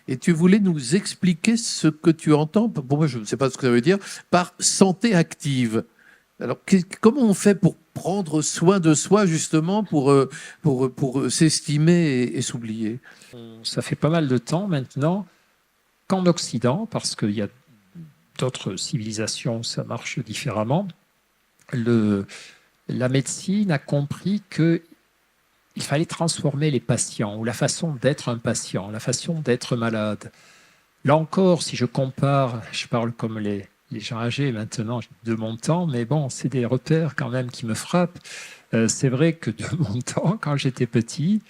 Et tu voulais nous expliquer ce que tu entends, pour moi je ne sais pas ce que ça veut dire, par santé active. Alors comment on fait pour prendre soin de soi justement pour s'estimer et s'oublier? Ça fait pas mal de temps maintenant qu'en Occident, parce qu'il y a d'autres civilisations où ça marche différemment, la médecine a compris qu'il fallait transformer les patients, ou la façon d'être un patient, la façon d'être malade. Là encore, si je compare, je parle comme les gens âgés maintenant de mon temps, mais bon, c'est des repères quand même qui me frappent. C'est vrai que de mon temps, quand j'étais petit,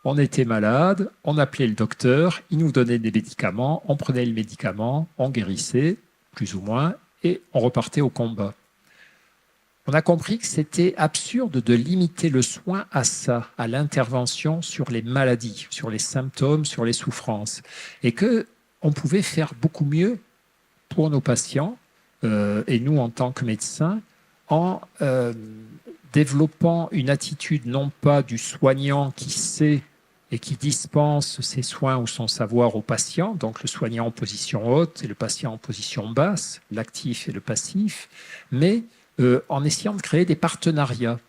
on était malade, on appelait le docteur, il nous donnait des médicaments, on prenait le médicament, on guérissait, plus ou moins, et on repartait au combat. On a compris que c'était absurde de limiter le soin à ça, à l'intervention sur les maladies, sur les symptômes, sur les souffrances, et que on pouvait faire beaucoup mieux pour nos patients, et nous en tant que médecins, en développant une attitude non pas du soignant qui sait et qui dispense ses soins ou son savoir au patient, donc le soignant en position haute et le patient en position basse, l'actif et le passif, mais en essayant de créer des partenariats.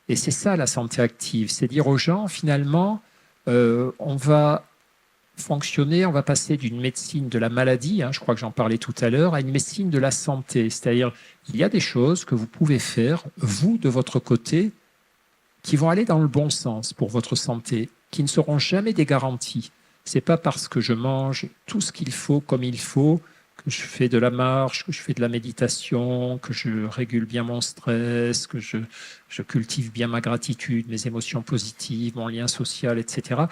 Et c'est ça la santé active, c'est dire aux gens, finalement, on va fonctionner, on va passer d'une médecine de la maladie, je crois que j'en parlais tout à l'heure, à une médecine de la santé. C'est-à-dire, il y a des choses que vous pouvez faire, vous, de votre côté, qui vont aller dans le bon sens pour votre santé, qui ne seront jamais des garanties. Ce n'est pas parce que je mange tout ce qu'il faut comme il faut, que je fais de la marche, que je fais de la méditation, que je régule bien mon stress, que je cultive bien ma gratitude, mes émotions positives, mon lien social, etc.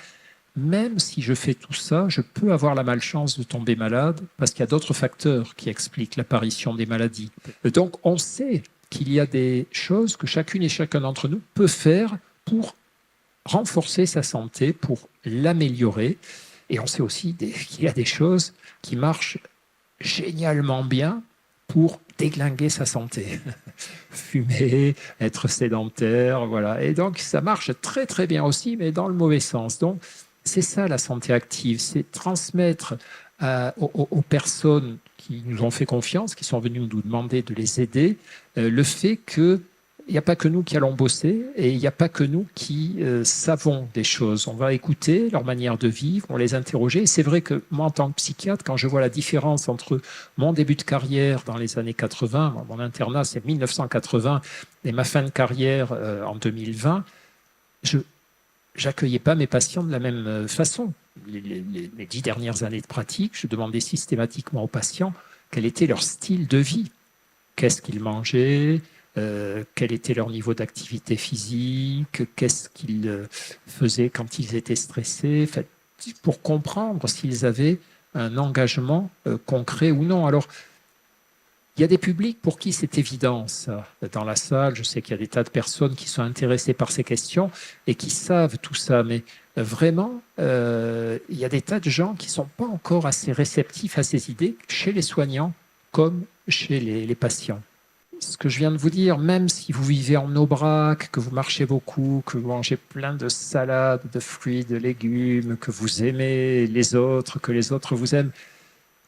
Même si je fais tout ça, je peux avoir la malchance de tomber malade parce qu'il y a d'autres facteurs qui expliquent l'apparition des maladies. Donc on sait qu'il y a des choses que chacune et chacun d'entre nous peut faire pour renforcer sa santé, pour l'améliorer. Et on sait aussi qu'il y a des choses qui marchent génialement bien pour déglinguer sa santé. Fumer, être sédentaire, voilà. Et donc ça marche très très bien aussi, mais dans le mauvais sens. Donc c'est ça la santé active, c'est transmettre aux personnes qui nous ont fait confiance, qui sont venues nous demander de les aider, le fait qu'il n'y a pas que nous qui allons bosser et il n'y a pas que nous qui savons des choses. On va écouter leur manière de vivre, on les interroger. Et c'est vrai que moi, en tant que psychiatre, quand je vois la différence entre mon début de carrière dans les années 80, mon internat c'est 1980, et ma fin de carrière en 2020, je n'accueillais pas mes patients de la même façon. Les 10 dernières années de pratique, je demandais systématiquement aux patients quel était leur style de vie, qu'est-ce qu'ils mangeaient, quel était leur niveau d'activité physique, qu'est-ce qu'ils faisaient quand ils étaient stressés, pour comprendre s'ils avaient un engagement concret ou non. Alors, il y a des publics pour qui c'est évident, ça. Dans la salle, je sais qu'il y a des tas de personnes qui sont intéressées par ces questions et qui savent tout ça, mais vraiment, il y a des tas de gens qui ne sont pas encore assez réceptifs à ces idées chez les soignants comme chez les patients. Ce que je viens de vous dire, même si vous vivez en aubrac, que vous marchez beaucoup, que vous mangez plein de salades, de fruits, de légumes, que vous aimez les autres, que les autres vous aiment,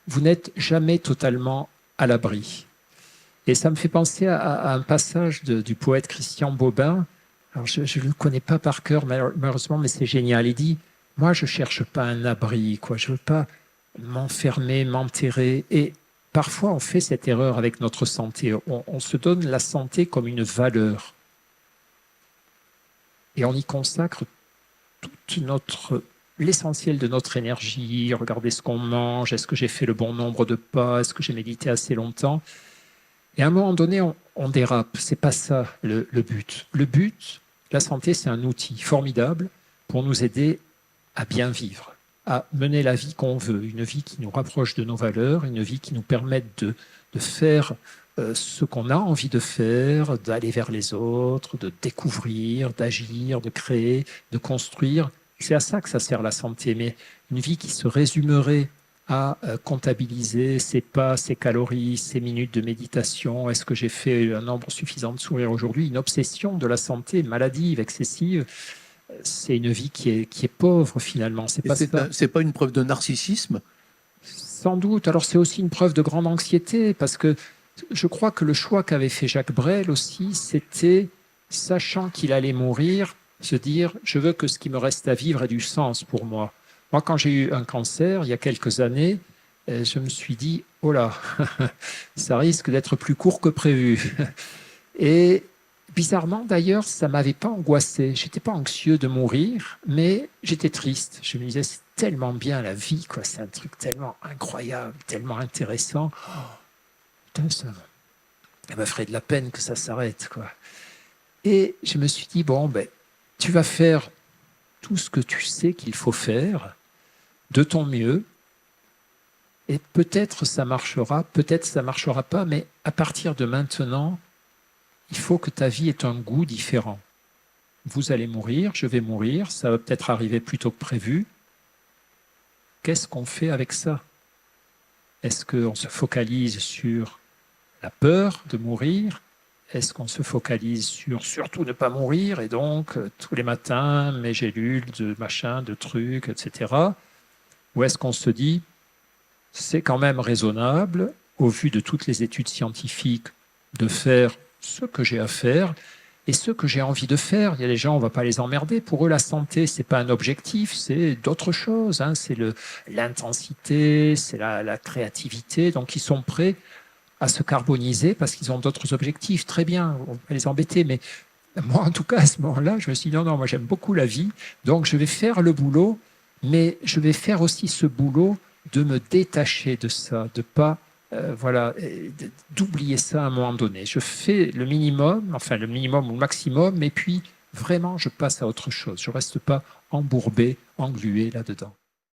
vous n'êtes jamais totalement à l'abri. Et ça me fait penser à un passage du poète Christian Bobin. Alors je ne le connais pas par cœur, malheureusement, mais c'est génial. Il dit, moi, je ne cherche pas un abri, quoi. Je ne veux pas m'enfermer, m'enterrer. Et parfois, on fait cette erreur avec notre santé. On se donne la santé comme une valeur. Et on y consacre l'essentiel de notre énergie. Regardez ce qu'on mange. Est-ce que j'ai fait le bon nombre de pas? Est-ce que j'ai médité assez longtemps? Et à un moment donné, on dérape. C'est pas ça le but. Le but, la santé, c'est un outil formidable pour nous aider à bien vivre, à mener la vie qu'on veut, une vie qui nous rapproche de nos valeurs, une vie qui nous permette de faire ce qu'on a envie de faire, d'aller vers les autres, de découvrir, d'agir, de créer, de construire. C'est à ça que ça sert la santé, mais une vie qui se résumerait à comptabiliser ses pas, ses calories, ses minutes de méditation. Est-ce que j'ai fait un nombre suffisant de sourires aujourd'hui? Une obsession de la santé maladive, excessive. c'est une vie qui est pauvre finalement. C'est Et pas ça. c'est pas une preuve de narcissisme? Sans doute. Alors c'est aussi une preuve de grande anxiété parce que je crois que le choix qu'avait fait Jacques Brel aussi, c'était, sachant qu'il allait mourir, se dire je veux que ce qui me reste à vivre ait du sens pour moi. Moi, quand j'ai eu un cancer il y a quelques années, je me suis dit oh là, ça risque d'être plus court que prévu. Et bizarrement, d'ailleurs, ça ne m'avait pas angoissé. Je n'étais pas anxieux de mourir, mais j'étais triste. Je me disais, c'est tellement bien la vie, quoi. C'est un truc tellement incroyable, tellement intéressant. Oh, putain, ça me ferait de la peine que ça s'arrête, quoi. Et je me suis dit, bon, ben, tu vas faire tout ce que tu sais qu'il faut faire, de ton mieux, et peut-être ça marchera, peut-être ça marchera pas, mais à partir de maintenant, il faut que ta vie ait un goût différent. Vous allez mourir, je vais mourir, ça va peut-être arriver plus tôt que prévu. Qu'est-ce qu'on fait avec ça? Est-ce qu'on se focalise sur la peur de mourir? Est-ce qu'on se focalise sur surtout ne pas mourir et donc tous les matins mes gélules de machin, de trucs, etc. Ou est-ce qu'on se dit c'est quand même raisonnable, au vu de toutes les études scientifiques, de faire ce que j'ai à faire et ce que j'ai envie de faire. Il y a des gens, on ne va pas les emmerder. Pour eux, la santé, ce n'est pas un objectif, c'est d'autres choses. Hein. C'est l'intensité, c'est la créativité. Donc, ils sont prêts à se carboniser parce qu'ils ont d'autres objectifs. Très bien, on va les embêter. Mais moi, en tout cas, à ce moment-là, je me suis dit, non, non, moi, j'aime beaucoup la vie. Donc, je vais faire le boulot, mais je vais faire aussi ce boulot de me détacher de ça, de pas voilà, d'oublier ça à un moment donné. Je fais le minimum, enfin le minimum ou le maximum, et puis vraiment je passe à autre chose. Je ne reste pas embourbé, englué là-dedans.